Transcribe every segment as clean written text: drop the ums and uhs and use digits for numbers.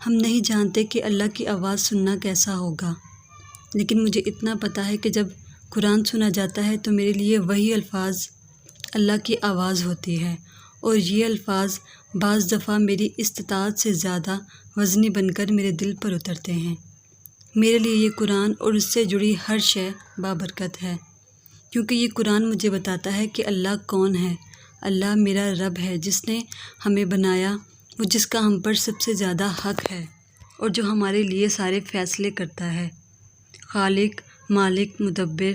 ہم نہیں جانتے کہ اللہ کی آواز سننا کیسا ہوگا، لیکن مجھے اتنا پتہ ہے کہ جب قرآن سنا جاتا ہے تو میرے لیے وہی الفاظ اللہ کی آواز ہوتی ہے، اور یہ الفاظ بعض دفعہ میری استطاعت سے زیادہ وزنی بن کر میرے دل پر اترتے ہیں۔ میرے لیے یہ قرآن اور اس سے جڑی ہر شے بابرکت ہے، کیونکہ یہ قرآن مجھے بتاتا ہے کہ اللہ کون ہے۔ اللہ میرا رب ہے جس نے ہمیں بنایا، وہ جس کا ہم پر سب سے زیادہ حق ہے اور جو ہمارے لیے سارے فیصلے کرتا ہے، خالق، مالک، مدبر۔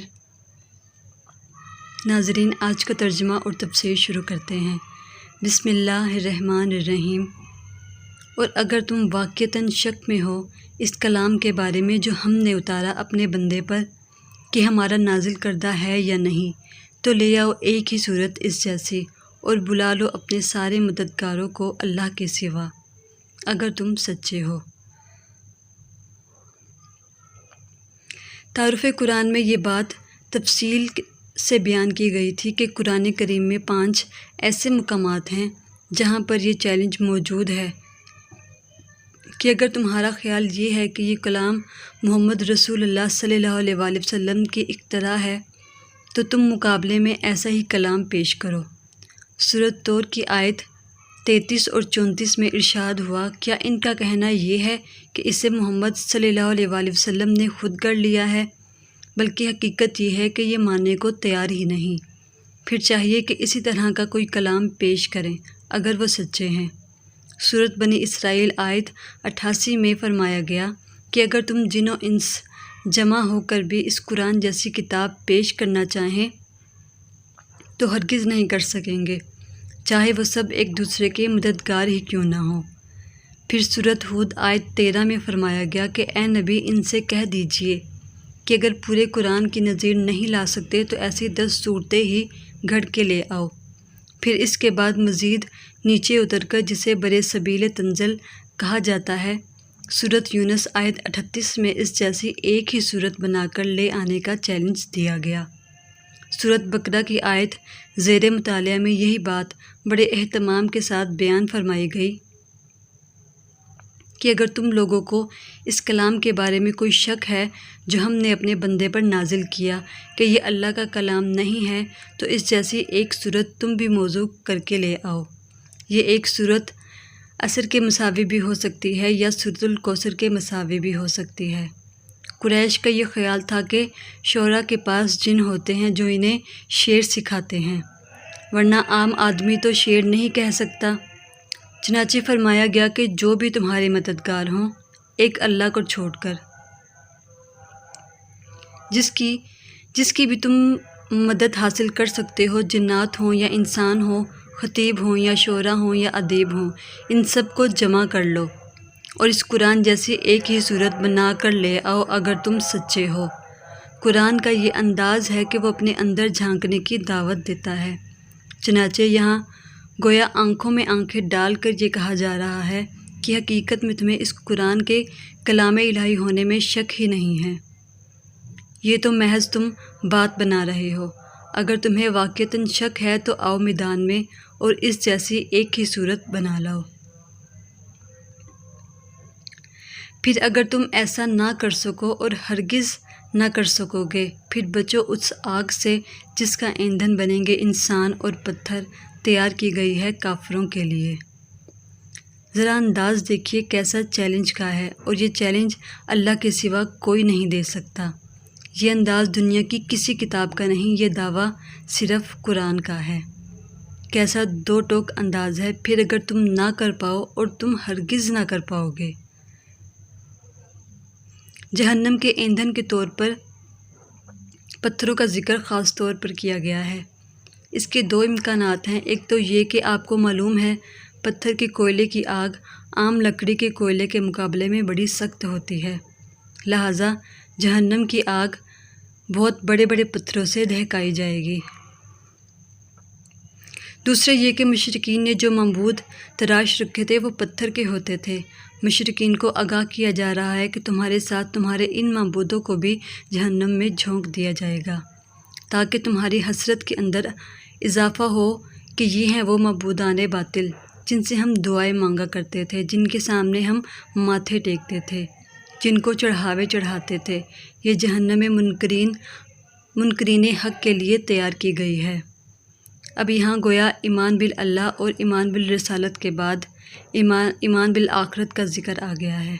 ناظرین، آج کا ترجمہ اور تفسیر شروع کرتے ہیں۔ بسم اللہ الرحمن الرحیم۔ اور اگر تم واقعتاً شک میں ہو اس کلام کے بارے میں جو ہم نے اتارا اپنے بندے پر کہ ہمارا نازل کردہ ہے یا نہیں، تو لے آؤ ایک ہی صورت اس جیسی اور بلا لو اپنے سارے مددگاروں کو اللہ کے سوا، اگر تم سچے ہو۔ تعارف قرآن میں یہ بات تفصیل سے بیان کی گئی تھی کہ قرآن کریم میں 5 ایسے مقامات ہیں جہاں پر یہ چیلنج موجود ہے کہ اگر تمہارا خیال یہ ہے کہ یہ کلام محمد رسول اللہ صلی اللہ علیہ وآلہ وسلم کی اختراع ہے تو تم مقابلے میں ایسا ہی کلام پیش کرو۔ سورۃ طور کی آیت 33 اور 34 میں ارشاد ہوا، کیا ان کا کہنا یہ ہے کہ اسے محمد صلی اللہ علیہ وآلہ وسلم نے خود گڑھ لیا ہے؟ بلکہ حقیقت یہ ہے کہ یہ ماننے کو تیار ہی نہیں۔ پھر چاہیے کہ اسی طرح کا کوئی کلام پیش کریں اگر وہ سچے ہیں۔ سورۃ بنی اسرائیل آیت 88 میں فرمایا گیا کہ اگر تم جن و انس جمع ہو کر بھی اس قرآن جیسی کتاب پیش کرنا چاہیں تو ہرگز نہیں کر سکیں گے، چاہے وہ سب ایک دوسرے کے مددگار ہی کیوں نہ ہوں۔ پھر سورۃ ہود آیت 13 میں فرمایا گیا کہ اے نبی، ان سے کہہ دیجئے کہ اگر پورے قرآن کی نظیر نہیں لا سکتے تو ایسی 10 صورتیں ہی گھڑ کے لے آؤ۔ پھر اس کے بعد مزید نیچے اتر کر جسے برِ سبیل تنزل کہا جاتا ہے، سورۃ یونس آیت 38 میں اس جیسی ایک ہی صورت بنا کر لے آنے کا چیلنج دیا گیا۔ سورۃ بقرہ کی آیت زیر مطالعہ میں یہی بات بڑے اہتمام کے ساتھ بیان فرمائی گئی کہ اگر تم لوگوں کو اس کلام کے بارے میں کوئی شک ہے جو ہم نے اپنے بندے پر نازل کیا کہ یہ اللہ کا کلام نہیں ہے، تو اس جیسی ایک صورت تم بھی موضوع کر کے لے آؤ۔ یہ ایک صورت عصر کے مساوی بھی ہو سکتی ہے یا سورۃ الکوثر کے مساوی بھی ہو سکتی ہے۔ قریش کا یہ خیال تھا کہ شعراء کے پاس جن ہوتے ہیں جو انہیں شعر سکھاتے ہیں، ورنہ عام آدمی تو شعر نہیں کہہ سکتا۔ چنانچہ فرمایا گیا کہ جو بھی تمہارے مددگار ہوں، ایک اللہ کو چھوڑ کر، جس کی بھی تم مدد حاصل کر سکتے ہو، جنات ہوں یا انسان ہوں، خطیب ہوں یا شعراء ہوں یا ادیب ہوں، ان سب کو جمع کر لو اور اس قرآن جیسی ایک ہی صورت بنا کر لے آؤ اگر تم سچے ہو۔ قرآن کا یہ انداز ہے کہ وہ اپنے اندر جھانکنے کی دعوت دیتا ہے، چنانچہ یہاں گویا آنکھوں میں آنکھیں ڈال کر یہ کہا جا رہا ہے کہ حقیقت میں تمہیں اس قرآن کے کلام الہی ہونے میں شک ہی نہیں ہے، یہ تو محض تم بات بنا رہے ہو۔ اگر تمہیں واقعتاً شک ہے تو آؤ میدان میں اور اس جیسی ایک ہی صورت بنا لاؤ۔ پھر اگر تم ایسا نہ کر سکو اور ہرگز نہ کر سکو گے، پھر بچو اس آگ سے جس کا ایندھن بنیں گے انسان اور پتھر، تیار کی گئی ہے کافروں کے لیے۔ ذرا انداز دیکھیے کیسا چیلنج کا ہے، اور یہ چیلنج اللہ کے سوا کوئی نہیں دے سکتا۔ یہ انداز دنیا کی کسی کتاب کا نہیں، یہ دعویٰ صرف قرآن کا ہے۔ کیسا دو ٹوک انداز ہے۔ پھر اگر تم نہ کر پاؤ، اور تم ہرگز نہ کر پاؤ گے۔ جہنم کے ایندھن کے طور پر پتھروں کا ذکر خاص طور پر کیا گیا ہے۔ اس کے 2 امکانات ہیں، ایک تو یہ کہ آپ کو معلوم ہے پتھر کے کوئلے کی آگ عام لکڑی کے کوئلے کے مقابلے میں بڑی سخت ہوتی ہے، لہٰذا جہنم کی آگ بہت بڑے بڑے پتھروں سے دہکائی جائے گی۔ دوسرا یہ کہ مشرکین نے جو معبود تراش رکھے تھے وہ پتھر کے ہوتے تھے۔ مشرکین کو آگاہ کیا جا رہا ہے کہ تمہارے ساتھ تمہارے ان معبودوں کو بھی جہنم میں جھونک دیا جائے گا، تاکہ تمہاری حسرت کے اندر اضافہ ہو کہ یہ ہیں وہ معبودان باطل جن سے ہم دعائیں مانگا کرتے تھے، جن کے سامنے ہم ماتھے ٹیکتے تھے، جن کو چڑھاوے چڑھاتے تھے، یہ جہنم منکرین حق کے لیے تیار کی گئی ہے۔ اب یہاں گویا ایمان باللہ اور ایمان بالرسالت کے بعد ایمان بالآخرت کا ذکر آ گیا ہے۔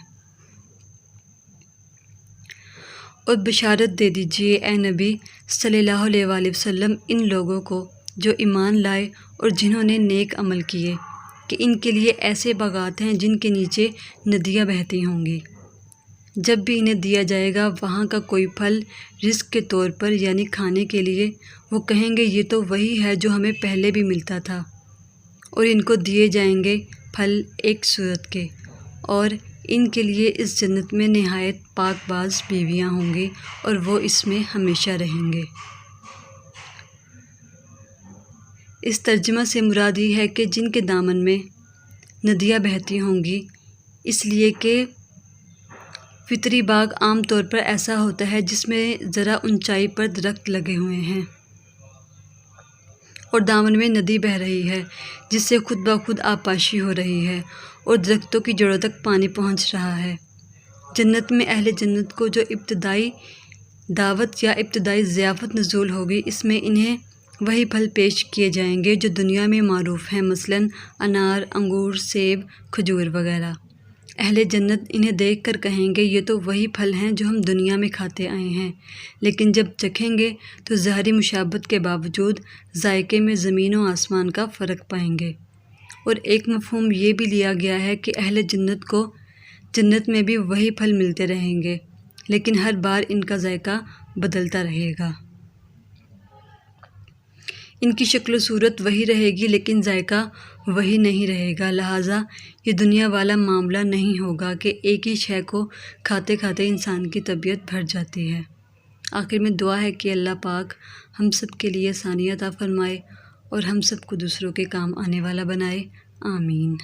اور بشارت دے دیجئے اے نبی صلی اللہ علیہ وآلہ وسلم ان لوگوں کو جو ایمان لائے اور جنہوں نے نیک عمل کیے، کہ ان کے لیے ایسے باغات ہیں جن کے نیچے ندیاں بہتی ہوں گی۔ جب بھی انہیں دیا جائے گا وہاں کا کوئی پھل رزق کے طور پر، یعنی کھانے کے لیے، وہ کہیں گے یہ تو وہی ہے جو ہمیں پہلے بھی ملتا تھا، اور ان کو دیے جائیں گے پھل ایک صورت کے، اور ان کے لیے اس جنت میں نہایت پاک باز بیویاں ہوں گی اور وہ اس میں ہمیشہ رہیں گے۔ اس ترجمہ سے مراد یہ ہے کہ جن کے دامن میں ندیاں بہتی ہوں گی، اس لیے کہ فطری باغ عام طور پر ایسا ہوتا ہے جس میں ذرا اونچائی پر درخت لگے ہوئے ہیں اور دامن میں ندی بہہ رہی ہے جس سے خود بخود آبپاشی ہو رہی ہے اور درختوں کی جڑوں تک پانی پہنچ رہا ہے۔ جنت میں اہل جنت کو جو ابتدائی دعوت یا ابتدائی ضیافت نزول ہوگی، اس میں انہیں وہی پھل پیش کیے جائیں گے جو دنیا میں معروف ہیں، مثلاً انار، انگور، سیب، کھجور وغیرہ۔ اہل جنت انہیں دیکھ کر کہیں گے یہ تو وہی پھل ہیں جو ہم دنیا میں کھاتے آئے ہیں، لیکن جب چکھیں گے تو ظاہری مشابہت کے باوجود ذائقے میں زمین و آسمان کا فرق پائیں گے۔ اور ایک مفہوم یہ بھی لیا گیا ہے کہ اہل جنت کو جنت میں بھی وہی پھل ملتے رہیں گے، لیکن ہر بار ان کا ذائقہ بدلتا رہے گا۔ ان کی شکل و صورت وہی رہے گی لیکن ذائقہ وہی نہیں رہے گا، لہٰذا یہ دنیا والا معاملہ نہیں ہوگا کہ ایک ہی شے کو کھاتے کھاتے انسان کی طبیعت بھر جاتی ہے۔ آخر میں دعا ہے کہ اللہ پاک ہم سب کے لیے آسانی عطا فرمائے اور ہم سب کو دوسروں کے کام آنے والا بنائے، آمین۔